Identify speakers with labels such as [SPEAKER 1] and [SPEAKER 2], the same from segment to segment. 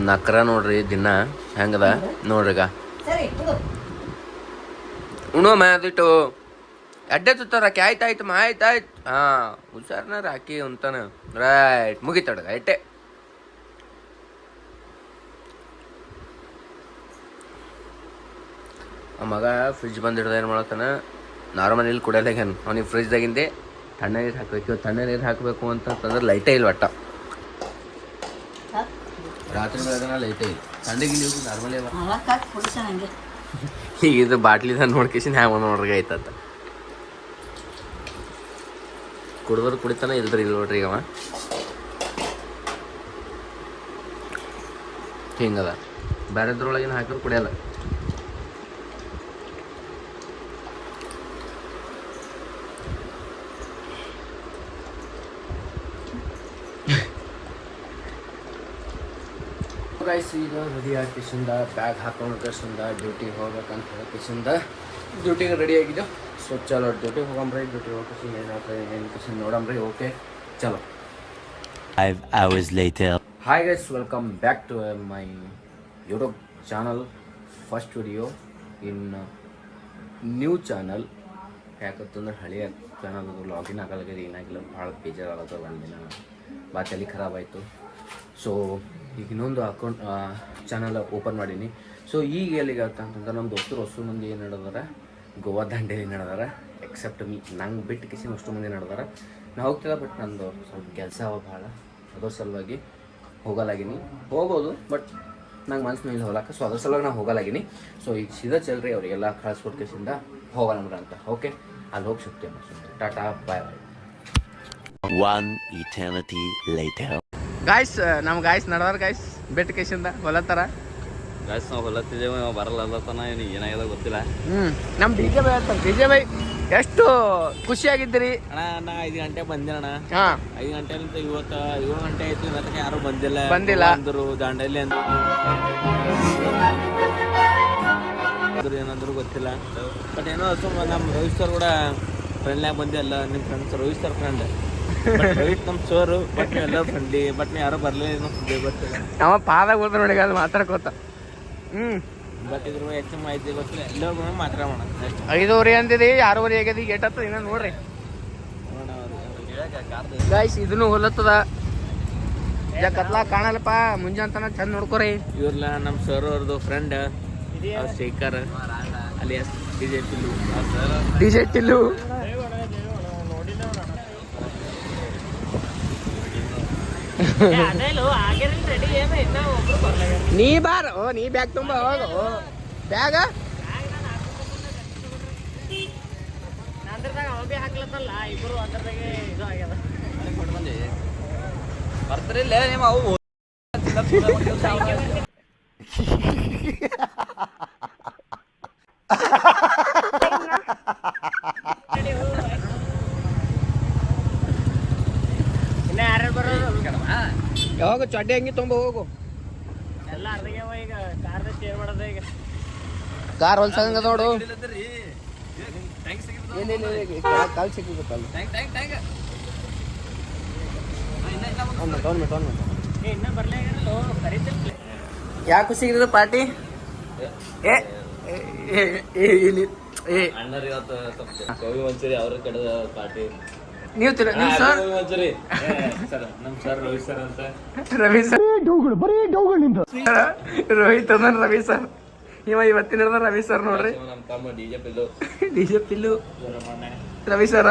[SPEAKER 1] ನಕ್ರ ನೋಡ್ರಿ ದಿನ ಹೆಂಗದ ನೋಡ್ರಿಗ ಉಣೋ ಅದಿಟ್ಟು ಅಡ್ಡೆ ತುತ್ತಾರ ಆಯ್ತಾಯ್ತು ಆಯ್ತಾಯ್ತು ಹುಷಾರ್ನಾರ ಹಾಕಿ ಅಂತಾನ ರೈಟ್ ಮುಗಿತಡ್ಗ ಎಟ್ಟೆ ಆ ಮಗ ಫ್ರಿಜ್ ಬಂದಿಡ್ದ ಏನು ಮಾಡತ್ತಾನ ನಾರ್ಮಲ್ ನೀರು ಕುಡಿಯೋದಾಗೇನು ಅವ್ನಿಗೆ ಫ್ರಿಜ್ದಾಗಿಂದೆ ತಣ್ಣ ನೀರು ಹಾಕಬೇಕು ತಣ್ಣ ನೀರು ಹಾಕಬೇಕು ಅಂತಂದ್ರೆ ಲೈಟೇ ಇಲ್ಲ ಒಟ್ಟ ರಾತ್ರಿ ಬೆಳಗನ ಲೈಟೇ ಇಲ್ಲ ತಣ್ಣಗೆ ನೀವು ನಾರ್ಮಲ್ ಈಗ ಇದು ಬಾಟ್ಲಿದ ನೋಡ್ಕೇಸಿನ ಹ್ಯಾಂಗ ನೋಡ್ರಿ ಆಯ್ತತ್ತ ಕುಡಿದ್ರು ಕುಡಿತಾನ ಇಲ್ದ್ರಿ ಇಲ್ಲ ನೋಡ್ರಿ ಈಗ ಅವ ಹಿಂಗದ ಬೇರೆದ್ರೊಳಗಿನ ಹಾಕಿದ್ರು ಕುಡಿಯಲ್ಲ ಗೈಸ್ ಈಗ ರೆಡಿ ಆಗಿಸಿಂದ ಬ್ಯಾಗ್ ಹಾಕೊಂಡು ಕಸಿಂದ ಡ್ಯೂಟಿಗೆ ಹೋಗ್ಬೇಕಂತ ಹೇಳಕಿಸಿಂದ ಡ್ಯೂಟಿಗೆ ರೆಡಿ ಆಗಿದೆ ಸೊ ಚಲೋ ಡ್ಯೂಟಿಗೆ ಹೋಗಂಬ್ರಿ ಡ್ಯೂಟಿಗೆ ಹೋಗಿಸಿಂದ ಏನು ಕಿಸಿಂದ ನೋಡಂಬ್ರಿ ಓಕೆ ಚಲೋ
[SPEAKER 2] 5 hours later.
[SPEAKER 1] Hi guys, welcome back to my YouTube channel. First video in new channel. ಯಾಕಂತಂದ್ರೆ ಹಳೆಯ ಚಾನಲ್ ಲಾಗಿನ್ ಆಗಲ್ಲಾಗಿದೆ ಏನಾಗಿಲ್ಲ ಭಾಳ ಬೇಜಾರಾಗತ್ತೆ ಒಂದಿನ ಭಾಳ ತಲೆ ಖರಾಬಾಯಿತು ಸೊ ಈಗ ಇನ್ನೊಂದು ಅಕೌಂಟ್ ಚಾನಲ್ ಓಪನ್ ಮಾಡೀನಿ ಸೊ ಈಗ ಎಲ್ಲಿಗೆ ಅಂತಂದ್ರೆ ನಮ್ಮ ದೋಸ್ತರು ಅಷ್ಟು ಮಂದಿ ಏನು ನಡೆದಾರ ಗೋವಾ ದಂಡೇಲಿ ನಡೆದಾರ ಎಕ್ಸೆಪ್ಟ್ ಮೀ ನಂಗೆ ಬಿಟ್ಟು ಕಿಸಿನ ಅಷ್ಟು ಮಂದಿ ನಡೆದಾರ ನಾ ಹೋಗ್ತಿಲ್ಲ ಬಟ್ ನಂದು ಸ್ವಲ್ಪ ಕೆಲಸ ಭಾಳ ಅದ್ರ ಸಲುವಾಗಿ ಹೋಗಲಾಗಿನಿ ಹೋಗ್ಬೋದು ಬಟ್ ನಂಗೆ ಮನ್ಸು ಮೇಲೆ ಹೋಗ್ಲಾಕ ಸೊ ಅದ್ರ ಸಲುವಾಗಿ ನಾನು ಹೋಗಲಾಗಿನಿ ಸೊ ಈಗ ಸೀದಾ ಚಲ್ರಿ ಅವರಿಗೆಲ್ಲ ಕಳಿಸ್ಕೊಟ್ಟು ಕಿಸಿಂದ ಹೋಗೋಣ ಅಂತ ಓಕೆ ಅಲ್ಲಿ ಹೋಗಿ ಸಿಗ್ತೇವೆ ಟಾಟಾ ಬಾಯ್ ಬಾಯ್.
[SPEAKER 2] One eternity later.
[SPEAKER 1] ಗಾಯ್ಸ್ ನಮ್ಮ ಗಾಯ್ಸ್ ನಡದಾರ ಗಾಯ್ಸ್ ಬೆಟ್ಟ ಕೇಸಿಂದ ಹೊಲತ್ತಾರ
[SPEAKER 3] ಗಾಯ್ಸ್ ನಾವು ಹೊಲತ್ತಿದ್ದೇವೆ ನಾವು ಬರಲ್ಲ ಅಲ್ಲತ್ತಾನ ಏನಾಗ್ಯದ ಗೊತ್ತಿಲ್ಲ
[SPEAKER 1] ನಮ್ಮ ಡಿ ಜೆ ಬೈ ಅಂತಾರೆ ಡಿ ಜೆ ಬೈ ಎಷ್ಟು ಖುಷಿಯಾಗಿದ್ದೀರಿ
[SPEAKER 3] ಅಣ್ಣ ನಾ 5 ಗಂಟೆ ಬಂದೆ ಅಣ್ಣ
[SPEAKER 1] ಹಾಂ
[SPEAKER 3] 5 ಗಂಟೆಲಿಂದ ಇವತ್ತು 7 ಗಂಟೆ ಆಯ್ತು ಇವತ್ತಿಗೆ ಯಾರು ಬಂದಿಲ್ಲ ಅಂದರು ದಾಂಡೇಲಿ ಅಂದರು ಏನಂದ್ರು ಗೊತ್ತಿಲ್ಲ ಬಟ್ ಏನೋ ಸುಮ್ಮ ನಮ್ಮ ರೋಹಿತ್ ಸರ್ ಕೂಡ ಫ್ರೆಂಡ್ಲಾಗ ಬಂದಿಲ್ಲ ನಿಮ್ಮ friends Rohit sir friend Rohit ನಮ್ಮ ಸೋರು ಬಟ್ ನೀವು ಎಲ್ಲ ಫ್ರೆಂಡ್ಲಿ ಬಟ್ ನೀವು ಯಾರೋ ಬರಲಿಲ್ಲ ಗೊತ್ತಿಲ್ಲ
[SPEAKER 1] ಅವ ಪಾದಾಗ ಹೋದ್ರೆ ನೋಡಿ ಅದು ಮಾತಾಡ್ಕೋತ
[SPEAKER 3] ಬಟ್ ಇದ್ರ ಹೆಚ್ಚು ಮಾಹಿತಿ ಗೊತ್ತಿಲ್ಲ ಎಲ್ಲರಿಗೂ ಮಾತಾಡೋಣ
[SPEAKER 1] 5:30 ಅಂತಿದೆ 6:30 ಆಗ್ಯದ ಈಗ ಏಟತ್ತ ಇನ್ನ ನೋಡ್ರಿ ಗಾಯ್ಸ್ ಇದನ್ನು ಹೊಲತ್ತದ ಕತ್ಲಾ ಕಾಣಲ್ಲಪ್ಪ ಮುಂಜಾನೆ ಚಂದ ನೋಡ್ಕೋರಿ
[SPEAKER 3] ಇವ್ರಲ್ಲ ನಮ್ಮ ಸರ್ ಅವ್ರದ್ದು ಫ್ರೆಂಡ್ ಶೇಖರ್ ಅಲಿಯಾಸ್
[SPEAKER 1] ಡಿಜೆ ಟಿಲ್ಲು ನೀ ಬಾರ ನೀ ಬ್ಯಾಗ್ ತುಂಬ ಹೋಗು ಬ್ಯಾಗ
[SPEAKER 3] ಬರ್ತಾರಿಲ್ಲ ನಿಮ್ಮ ಅವು
[SPEAKER 1] ಯಾವಾಗ ಚಡ್ಡಿ ಹಂಗೆ ತುಂಬ ಹೋಗು
[SPEAKER 3] ಎಲ್ಲ ಅರ್ಧಗ್ಯಾವ ಈಗ ಕಾರ್ದ ಚೇರ್ ಮಾಡೋದ ಈಗ
[SPEAKER 1] ಕಾರ್ ಹೊಲ್ಸಂಗ ನೋಡು ಕಾಲ್ ಸಿಕ್ಕಿಬೇಕಲ್ಲ
[SPEAKER 3] ಇನ್ನ ಬರ್ಲೇ ಕರೀತಿರ್ಲಿ
[SPEAKER 1] ಯಾಕೆ ಖುಷಿಗಿರೋದು ಪಾರ್ಟಿ
[SPEAKER 3] ಅಣ್ಣರಿ ಇವತ್ತು ಗೋಬಿ ಮಂಚೂರಿ ಅವ್ರ ಕಡೆದ ಪಾರ್ಟಿ
[SPEAKER 1] ನೀವು ನೀವು ಸರ್
[SPEAKER 3] ಮಂಚೂರಿ ನಮ್ಮ ಸರ್ ರೋಹಿತ್ ಸರ್ ಅಂತ
[SPEAKER 1] ರವಿ ಸರ್ ರೋಹಿತ್ ಅಂದ್ರ ರವಿ ಸರ್ ಇವ ಇವತ್ತಿನ ರವಿ ಸರ್ ನೋಡ್ರಿ
[SPEAKER 3] ನಮ್ಮ ತಮ್ಮ ಡಿಜೆ ಪಿಲ್ಲು
[SPEAKER 1] ರವಿ ಸರ್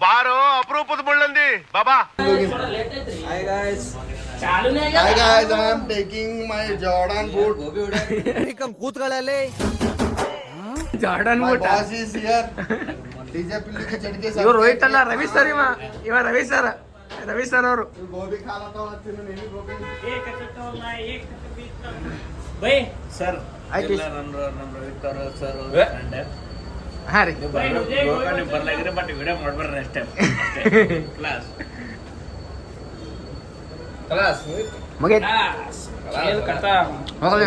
[SPEAKER 4] ಬಾರೋ ಅಪರೂಪದ ಮುಳ್ಳಂದಿ ಬಾಬಾ.
[SPEAKER 1] Hi guys,
[SPEAKER 4] I am taking my Jordan boot.
[SPEAKER 1] ಕೂತ್ಕೊಳ್ಳಲಿ Jordan
[SPEAKER 4] My
[SPEAKER 1] boot
[SPEAKER 4] boss is here. DJ पिल्लू के चढ़ के
[SPEAKER 1] ಇವ ರೋಹಿತ್ ಅಲ್ಲ ರವಿ ಸರ್ ಇವ ರವಿ ಸರ್ ಅವರು
[SPEAKER 4] गोभी खा लेता हूँ अच्छे में नहीं गोभी.
[SPEAKER 3] ಬೈ ಸರ್
[SPEAKER 1] ಆಯ್ತು
[SPEAKER 3] ನಮ್ಮ ರೋಹಿತ್ ಅವ್ರ ಸರ್
[SPEAKER 1] ಹಾ ರೀ
[SPEAKER 3] ನೀವು ಬರ್ಲಾಗಿದ್ರೆ ಬಟ್ ವಿಡಿಯೋ ಮಾಡ್ಬಾರ್ರಿ ಅಷ್ಟೇ ಕ್ಲಾಸ್
[SPEAKER 1] ಮುಗೀತು ಹೋಗಲಿ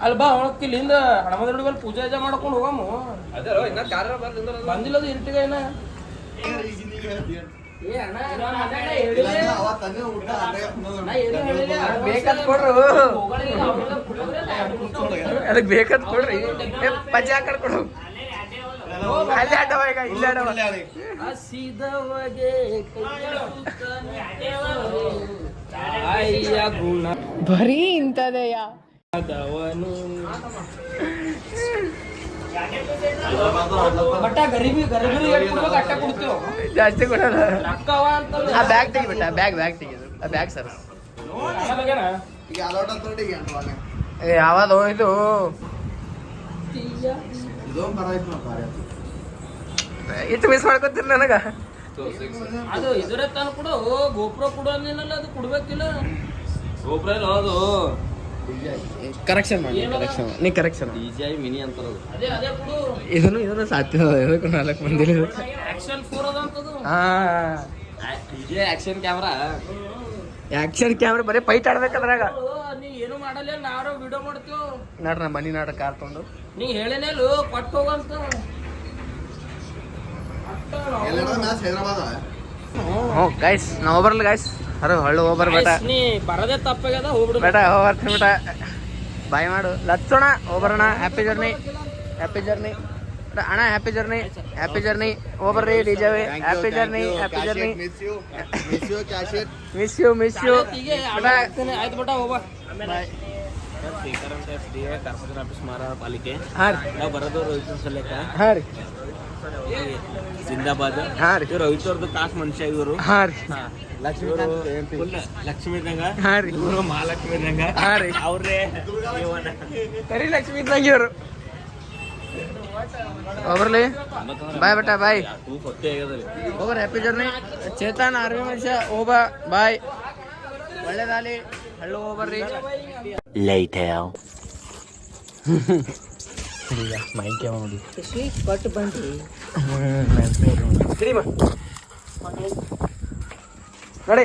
[SPEAKER 5] ಅಲ್ಲಿ ಬಾ ಅವಳಕ್ಕಿಲ್ಲಿಂದ ಹಣಮದ ಬಲ್ಲಿ ಪೂಜೆ ಗೀಜೆ ಮಾಡ್ಕೊಂಡು ಹೋಗಮ್ಮ ಬಂದಿಲ್ಲ ಅದು ಇರ್ಟಿಗ ಏನ
[SPEAKER 1] ಬೇಕಂತ ಕೊಡ್ರು ಅದಕ್ಕೆ ಬೇಕಂತ ಕೊಡ್ರಿ ಪಜ್ಜಿ ಹಾಕಡ್ ಕೊಡು ಅಲ್ಲಿ ಆಟವ ಈಗ ಇಲ್ಲಿ ಆಟವ
[SPEAKER 5] ಹಸಿದವಗೆ ತಾಯಿಯ ಗುಣ
[SPEAKER 1] ಬರೀ ಇಂಥದೆಯ
[SPEAKER 5] ದವನು ಬಟ್ಟ ಗರಿಬಿ ಅಟ್ಟ ಕೊಡ್ತೀವಿ
[SPEAKER 1] ಜಾಸ್ತಿ ಕೊಡಲ್ಲ
[SPEAKER 5] ಅಕ್ಕವ ಅಂತ
[SPEAKER 1] ಆ ಬ್ಯಾಗ್ ತೆಗಿಬಿಟ್ಟ ಬ್ಯಾಗ್ ತೆಗಿದು ಆ ಬ್ಯಾಗ್ ಸರ್
[SPEAKER 4] ಈಗ ಅಲೌಟ್ ಅಂತ
[SPEAKER 1] ಯಾವ್ದು ಇದು
[SPEAKER 4] ಇದು ಬರಾಯ್ತು ಕಾರ್ಯ
[SPEAKER 1] ಇಟ್ಟು ಮಿಸ್ ಮಾಡ್ಕೊತೀರಿ ನನಗ
[SPEAKER 5] ಅದು ಇದ್ರ ತಾನು ಕೊಡು ಗೋಪುರ ಕೊಡು ಅಂದಿನಲ್ಲ ಅದು ಕೊಡ್ಬೇಕಿಲ್ಲ ಗೋಪುರ ಇಲ್ಲ ಅದು
[SPEAKER 1] ಕರೆಕ್ಷನ್ ಮಾಡಿ ನೀ ಕರೆಕ್ಷನ್
[SPEAKER 3] ಮಿನಿ ಅಂತಾರ
[SPEAKER 5] ಅದೇ ಅದೇ ಕೊಡು
[SPEAKER 1] ಇದನ್ನು ಸಾಧ್ಯ ಇದಕ್ಕೂ 4 ಮಂದಿ
[SPEAKER 5] ಆಕ್ಷನ್ 4 ಅದಂತದು
[SPEAKER 1] ಹಾ
[SPEAKER 3] ಆಕ್ಷನ್ ಕ್ಯಾಮ್ರಾ
[SPEAKER 1] ಆಕ್ಷನ್ ಕ್ಯಾಮ್ರಾ ಬರೀ ಫೈಟ್ ಆಡ್ಬೇಕದ್ರಾಗ
[SPEAKER 5] ನೀ ಏನು ಮಾಡಲ್ಲ ನಾರು ವಿಡಿಯೋ ಮಾಡ್ತೀವಿ
[SPEAKER 1] ನೋಡ್ರ ಮನಿ ನಾಡ ಕಾರ್ ತೊಗೊಂಡು
[SPEAKER 5] ನೀ ಹೇಳಿನೇಲು ಕೊಟ್ಟು ಹೋಗಂತ
[SPEAKER 4] ಮ್ಯಾಚ್ ಹೈದರಾಬಾದ್
[SPEAKER 1] ಹ್ಞೂ ಗೈಸ್ ನಾ ಹೋಗ್ಬರಲ್ಲ ಗೈಸ್ ಹಳ್ಳು ಹೋಗ್ಬರ್ ಬೇಟ
[SPEAKER 5] ನೀ ಬರದೇ ತಪ್ಪಾಗ್ಯದ ಹೋಗ್ಬಿಡು
[SPEAKER 1] ಬೇಟ ಹೋಗ್ಬರ್ತೀನಿ ಬೇಟ ಬಾಯ್ ಮಾಡು ಲಚ್ಚೋಣ ಹೋಗ್ಬರೋಣ ಹ್ಯಾಪಿ ಜರ್ನಿ ಅಣ್ಣ ಹ್ಯಾಪಿ ಜರ್ನಿ ಹೋಗ್ಬರ್ರಿ ಡಿಜಾವೆ ಹ್ಯಾಪಿ ಜರ್ನಿ ಮಿಸ್ ಯು
[SPEAKER 5] ಆಯ್ತು ಬಟ ಹೋಗ
[SPEAKER 1] ಬಾಯ್
[SPEAKER 3] ಕಾರ್ಪೊರೇಷನ್ ಆಫೀಸ್ ಪಾಲಿಕೆ
[SPEAKER 1] ಹಾಂ ರೀ
[SPEAKER 3] ನಾವು ಬರೋದು ರೋಹಿತ್ ಸಲೇಕ
[SPEAKER 1] ಹಾಂ ರೀ
[SPEAKER 3] ಜಿಂದಾಬಾದ್
[SPEAKER 1] ಹಾಂ ರೀ
[SPEAKER 3] ಇವ್ರು ರೋಹಿತ್ ಅವ್ರದ್ದು ಕಾಸ್ ಮನುಷ್ಯ ಇವರು
[SPEAKER 1] ಹಾಂ ರೀ
[SPEAKER 3] ಲಕ್ಷ್ಮೀದಂಗ
[SPEAKER 1] ಹಾಂ ರೀ
[SPEAKER 3] ಇವರು ಮಹಾಲಕ್ಷ್ಮೀದಂಗ
[SPEAKER 1] ಹಾಂ ರೀ
[SPEAKER 3] ಅವ್ರೇ
[SPEAKER 1] ಕರಿ ಲಕ್ಷ್ಮೀ ಇದ್ದಂಗೆ ಇವರು ಹೋಗ್ಬರ್ಲಿ ಬಾಯ್ ಬೇಟ ಬಾಯ್
[SPEAKER 3] ಹೊತ್ತೆ ಆಗ್ಯದ್ರಿ
[SPEAKER 1] ಹೋಗ್ಬರ್ ಹ್ಯಾಪಿ ಜರ್ನಿ ಚೇತನ್ ಆರ್ಮಿ ಮನುಷ್ಯ ಹೋಗ ಬಾಯ್ ಒಳ್ಳೇದಾಲಿ ಹಳ್ಳು ಹೋಗ್ಬರ್ರಿ
[SPEAKER 2] Later.
[SPEAKER 1] ಈಗ ಮೈಕ್ ಯಾವ ನೋಡಿ
[SPEAKER 6] ಕೊಟ್ಟು ಬಂದ್ರಿ
[SPEAKER 1] ಸರಿಮಾ ನಡಿ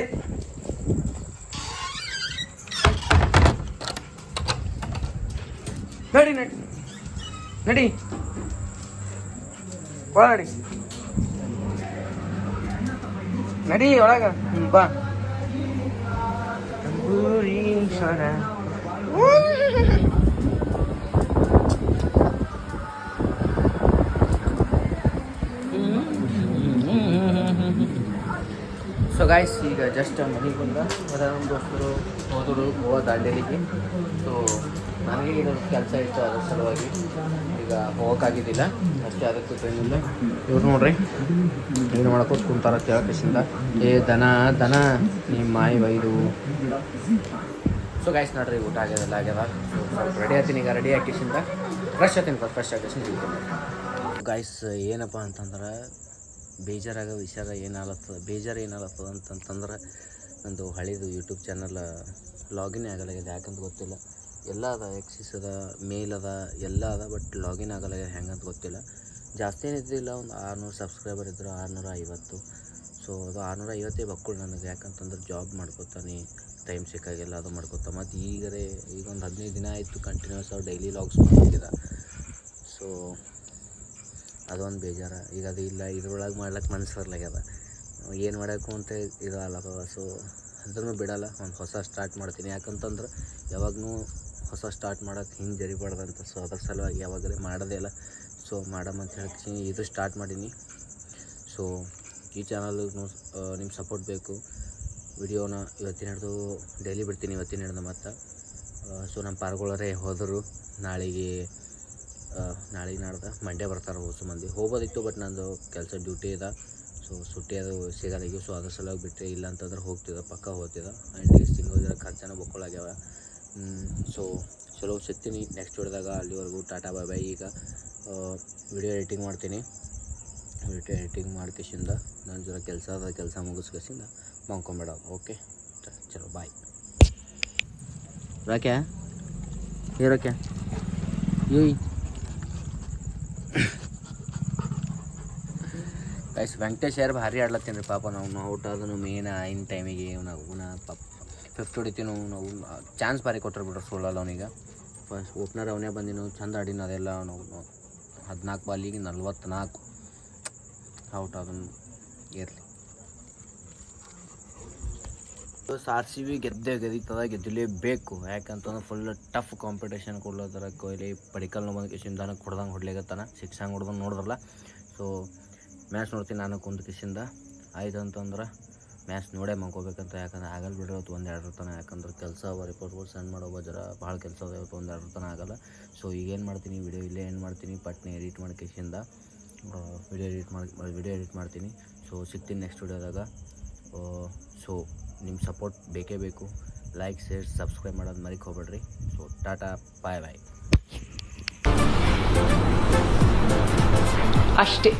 [SPEAKER 1] ನಡಿ ನಡಿ ನಡಿ ಒಳಗಡಿ ನಡಿ ಒಳಗ ಬಾ ತಂಬೂರಿನ್ ಸ್ವರ ಸೊ ಗಾಯ್ಸ್ ಈಗ ಜಸ್ಟ್ ಮನೆಗೆ ಬಂದ ಮತ್ತು ನಮ್ಮ ದೋಸ್ತರು ಹೋದರು ಗೋವಾ ದಾಂಡೇಲಿಗೆ ಸೊ ನನಗೆ ಇದು ಕೆಲಸ ಇತ್ತು ಅದ್ರ ಸಲುವಾಗಿ ಈಗ ಹೋಗೋಕ್ಕಾಗಿದ್ದಿಲ್ಲ ಅಷ್ಟೇ ಅದಕ್ಕೆ ಟ್ರೈನಿಲ್ಲ ಇವ್ರು ನೋಡ್ರಿ ಏನು ಮಾಡ್ಕೋತ ಕುಂತಾರ ಕೇಳಕೇಶಿಂದ ಏ ದನ ನಿಮ್ಮ ಮಾಯಿ ಬೈದು ಸೊ ಗಾಯ್ಸ್ ನೋಡ್ರಿ ಊಟ ಆಗ್ಯದ ಸೊ ಸ್ವಲ್ಪ ರೆಡಿ ಆಗ್ತೀನಿ ಈಗ ರೆಡಿ ಹಾಕಿಸಿಂದ ಫ್ರೆಶ್ ಆಗ್ತೀನಿ ಫ್ರೆಶ್ ಹಾಕಿಸಿಂದ ಗಾಯ್ಸ್ ಏನಪ್ಪ ಅಂತಂದ್ರೆ ಬೇಜಾರಾಗೋ ವಿಚಾರ ಬೇಜಾರು ಏನಾಗತ್ತದ ಅಂತಂತಂದ್ರೆ ನಂದು ಹಳೇದು ಯೂಟ್ಯೂಬ್ ಚಾನಲ್ ಲಾಗಿನ್ ಆಗಲಾಗಿದೆ ಯಾಕಂತ ಗೊತ್ತಿಲ್ಲ ಎಲ್ಲ ಅದ ಎಕ್ಸಿಸ್ ಅದ ಮೇಲ್ ಅದ ಎಲ್ಲ ಅದ ಬಟ್ ಲಾಗಿನ್ ಆಗಲಾಗಿದೆ ಹೆಂಗಂತ ಗೊತ್ತಿಲ್ಲ ಜಾಸ್ತಿ ಏನಿದ್ದಿಲ್ಲ ಒಂದು 600 ಸಬ್ಸ್ಕ್ರೈಬರ್ ಇದ್ದರು 650 ಸೊ ಅದು 650 ಬಕ್ಕಳು ನನಗೆ ಯಾಕಂತಂದ್ರೆ ಜಾಬ್ ಮಾಡ್ಕೋತಾನೆ ಟೈಮ್ ಸಿಕ್ಕಾಗೆಲ್ಲ ಅದು ಮಾಡ್ಕೋತ ಮತ್ತು ಈಗ ಒಂದು 15 ದಿನ ಆಯಿತು ಕಂಟಿನ್ಯೂಸ್ ಡೈಲಿ ಲಾಗ್ಸ್ ಮಾಡ್ತಿದ್ದ ಸೊ ಅದೊಂದು ಬೇಜಾರ ಈಗ ಅದು ಇಲ್ಲ ಇದ್ರೊಳಗೆ ಮಾಡ್ಲಿಕ್ಕೆ ಮನಸ್ಸು ಬರ್ಲಾಗ್ಯದ ಏನು ಮಾಡೋಕ್ಕೂ ಅಂತ ಇದು ಅಲ್ಲತ್ತದ ಸೊ ಅದನ್ನು ಬಿಡಲ್ಲ ಒಂದು ಹೊಸ ಸ್ಟಾರ್ಟ್ ಮಾಡ್ತೀನಿ ಯಾಕಂತಂದ್ರೆ ಯಾವಾಗೂ ಹೊಸ ಸ್ಟಾರ್ಟ್ ಮಾಡೋಕ್ಕೆ ಹಿಂಗೆ ಜರಿಬಾರ್ದಂತ ಸೊ ಅದ್ರ ಸಲುವಾಗಿ ಯಾವಾಗಲೇ ಮಾಡೋದೇ ಇಲ್ಲ ಸೊ ಮಾಡಮಂತ ಹೇಳ್ತೀನಿ ಇದು ಸ್ಟಾರ್ಟ್ ಮಾಡೀನಿ ಸೊ ಈ ಚಾನಲ್ಗೂ ನಿಮ್ಮ ಸಪೋರ್ಟ್ ಬೇಕು ವಿಡಿಯೋನ ಇವತ್ತಿನ ಹಿಡಿದು ಡೈಲಿ ಬಿಡ್ತೀನಿ ಇವತ್ತಿನ ಹಿಡಿದು ಮತ್ತು ಸೊ ನಮ್ಮ ಪಾರ್ಗೊಳರೇ ಹೋದರು ನಾಳೆಗೆ ನಾಡ್ದು ಮಂಡೇ ಬರ್ತಾರೆ ಹೊಸ ಮಂದಿ ಹೋಗೋದಿತ್ತು ಬಟ್ ನಂದು ಕೆಲಸ ಡ್ಯೂಟಿ ಇದೆ ಸೊ ಸುಟ್ಟಿ ಅದು ಸಿಗೋದಾಗಿ ಸೊ ಅದ್ರ ಸಲುವಾಗಿ ಬಿಟ್ಟರೆ ಇಲ್ಲ ಅಂತಂದ್ರೆ ಹೋಗ್ತಿದ್ದ ಪಕ್ಕ ಹೋಗ್ತಿದ್ದ ಆ್ಯಂಡ್ ಈ ತಿಂಗಳ ಖರ್ಚನ ಬಕ್ಕೊಳಾಗ್ಯಾವ ಸೊ ಚಲೋ ಸಿಗ್ತೀನಿ ನೆಕ್ಸ್ಟ್ ಹೊಡೆದಾಗ ಅಲ್ಲಿವರೆಗೂ ಟಾಟಾ ಬಾಯ್ ಬಾಯ್ ಈಗ ವಿಡಿಯೋ ಎಡಿಟಿಂಗ್ ಮಾಡ್ತೀನಿ ವಿಡಿಯೋ ಎಡಿಟಿಂಗ್ ಮಾಡ್ಕೇಶಿಂದ ನನ್ನ ಜೊತೆ ಕೆಲಸ ಮುಗಿಸ್ಕೇಸಿಂದ ಮಾಡ್ಕೊಂಬೇಡ ಓಕೆ ಚಲೋ ಬಾಯ್ ರಾಕ್ಯಾ ಏರೋಕ್ಯಾ ಯೂಯ್ ಗೈಸ್ ವೆಂಕಟೇಶ್ ಯಾರು ಭಾರಿ ಆಡ್ಲತ್ತೀನಿ ರೀ ಪಾಪ ನಾವು ಔಟ್ ಅದನ್ನು ಮೇನ್ ಇನ್ ಟೈಮಿಗೆ ನಾವು ಪಾಪ 50 ಹೊಡಿತೀವಿ ನಾವು ಚಾನ್ಸ್ ಭಾರಿ ಕೊಟ್ಟರು ಬಿಡ್ರಿ ಸೋಲಲ್ಲ ಅವನಿಗೆ ಫಸ್ಟ್ ಓಪನರ್ ಅವನೇ ಬಂದಿನು ಚಂದ ಆಡಿನ ಅದೆಲ್ಲ ನಾವು 14 ಬಾಲಿಗೆ 44 ಔಟ್ ಅದನ್ನು ಇರಲಿ. ಆರ್ ಸಿ ಬಿ ಗೆದ್ದಿತ್ತದ ಗೆದ್ದಲೇಬೇಕು. ಯಾಕಂತಂದ್ರೆ ಫುಲ್ ಟಫ್ ಕಾಂಪಿಟೇಷನ್ ಕೊಡ್ಲತ್ತಾರ. ಕೊಹ್ಲಿ ಪಡಿಕಲ್ನ ಬಂದು ಕಿಶಿಂದ ಹೊಡ್ದಂಗೆ ಹೊಡ್ಲಿಗತ್ತಾನ, ಸಿಕ್ಸ್ ಹಂಗೆ ಹೊಡ್ದಂಗೆ ನೋಡಿದ್ರಲ್ಲ. ಸೊ ಮ್ಯಾಚ್ ನೋಡ್ತೀನಿ ನಾನು ಕುಂತ ಕಿಶಿಂದ. ಆಯ್ತು ಅಂತಂದ್ರೆ ಮ್ಯಾಚ್ ನೋಡೇ ಮಾಡ್ಕೋಬೇಕಂತ. ಯಾಕಂದ್ರೆ ಆಗಲ್ಲ ಬಿಡ್ರಿ ಇವತ್ತು 1-2 ತನ. ಯಾಕಂದ್ರೆ ಕೆಲಸ ಅವ, ರಿಪೋರ್ಟ್ಗಳು ಸೆಂಡ್ ಮಾಡೋ ಜರ ಭಾಳ ಕೆಲಸ ಅದ ಇವತ್ತು 1-2 ತನ ಆಗಲ್ಲ. ಸೊ ಈಗೇನು ಮಾಡ್ತೀನಿ, ವಿಡಿಯೋ ಇಲ್ಲೇ ಏನು ಮಾಡ್ತೀನಿ, ಪಟ್ನೆ ಎಡಿಟ್ ಮಾಡಿ ಕಿಶಿಂದ ವಿಡಿಯೋ ಎಡಿಟ್ ಮಾಡ್ತೀನಿ. ಸೊ ಸಿಗ್ತೀನಿ ನೆಕ್ಸ್ಟ್ ವಿಡಿಯೋದಾಗ. ಸೊ ನಿಮ್ಮ ಸಪೋರ್ಟ್ ಬೇಕೇ ಬೇಕು. ಲೈಕ್, ಶೇರ್, ಸಬ್ಸ್ಕ್ರೈಬ್ ಮಾಡೋದು ಮರಿಕ್ ಹೋಗ್ಬೇಡ್ರಿ. ಸೊ ಟಾಟಾ, ಬಾಯ್ ಬಾಯ್.
[SPEAKER 6] ಅಷ್ಟೇ.